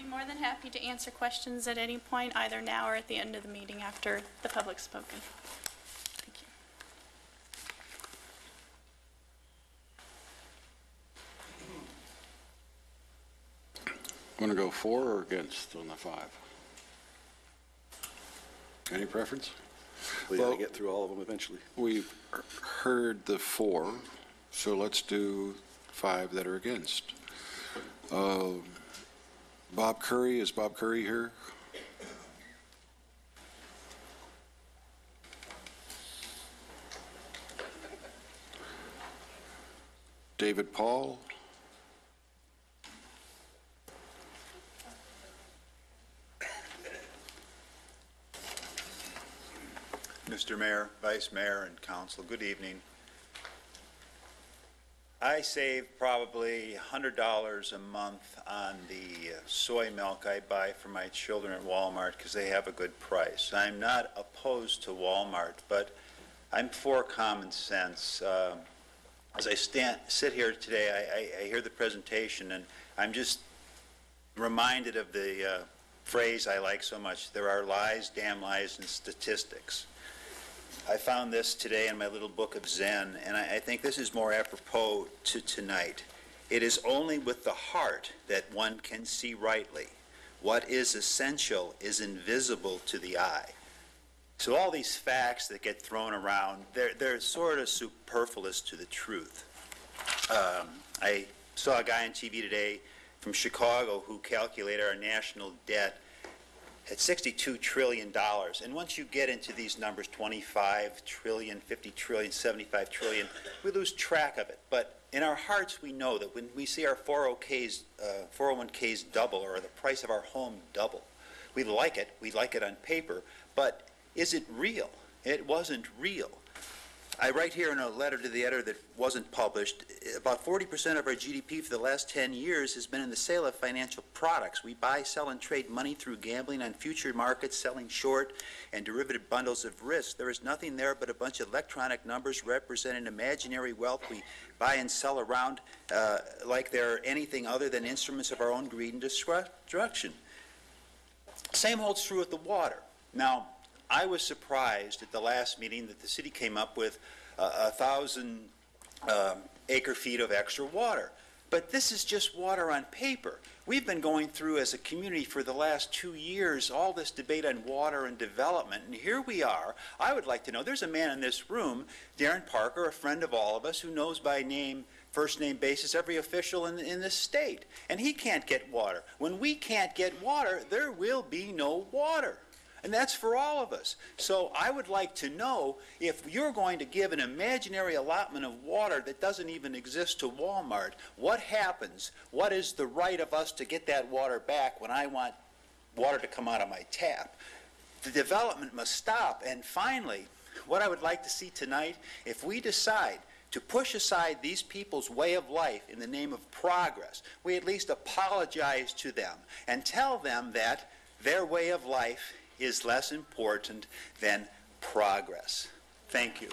be more than happy to answer questions at any point, either now or at the end of the meeting after the public's spoken. Thank you. Want to go for or against on the 5? Any preference? We got to get through all of them eventually. We've heard the 4, so let's do 5 that are against. Bob Curry, is Bob Curry here? David Paul? Mr. Mayor, Vice Mayor, and Council, good evening. I save probably $100 a month on the soy milk I buy for my children at Walmart because they have a good price. I'm not opposed to Walmart, but I'm for common sense. As I sit here today, I hear the presentation, and I'm just reminded of the phrase I like so much: there are lies, damn lies, and statistics. I found this today in my little book of Zen, and I think this is more apropos to tonight. It is only with the heart that one can see rightly. What is essential is invisible to the eye. So all these facts that get thrown around, they're sort of superfluous to the truth. I saw a guy on TV today from Chicago who calculated our national debt at $62 trillion. And once you get into these numbers, 25 trillion, 50 trillion, 75 trillion, we lose track of it. But in our hearts, we know that when we see our 401ks double, or the price of our home double, we like it on paper, but is it real? It wasn't real. I write here in a letter to the editor that wasn't published, about 40% of our GDP for the last 10 years has been in the sale of financial products. We buy, sell, and trade money through gambling on future markets, selling short and derivative bundles of risk. There is nothing there but a bunch of electronic numbers representing imaginary wealth we buy and sell around like they're anything other than instruments of our own greed and destruction. Same holds true with the water. Now, I was surprised at the last meeting that the city came up with 1,000 acre-feet of extra water. But this is just water on paper. We've been going through as a community for the last 2 years all this debate on water and development, and here we are. I would like to know, there's a man in this room, Darren Parker, a friend of all of us, who knows by name, first name basis, every official in this state, and he can't get water. When we can't get water, there will be no water. And that's for all of us. So I would like to know, if you're going to give an imaginary allotment of water that doesn't even exist to Walmart, what happens? What is the right of us to get that water back when I want water to come out of my tap? The development must stop. And finally, what I would like to see tonight, if we decide to push aside these people's way of life in the name of progress, we at least apologize to them and tell them that their way of life is less important than progress. Thank you.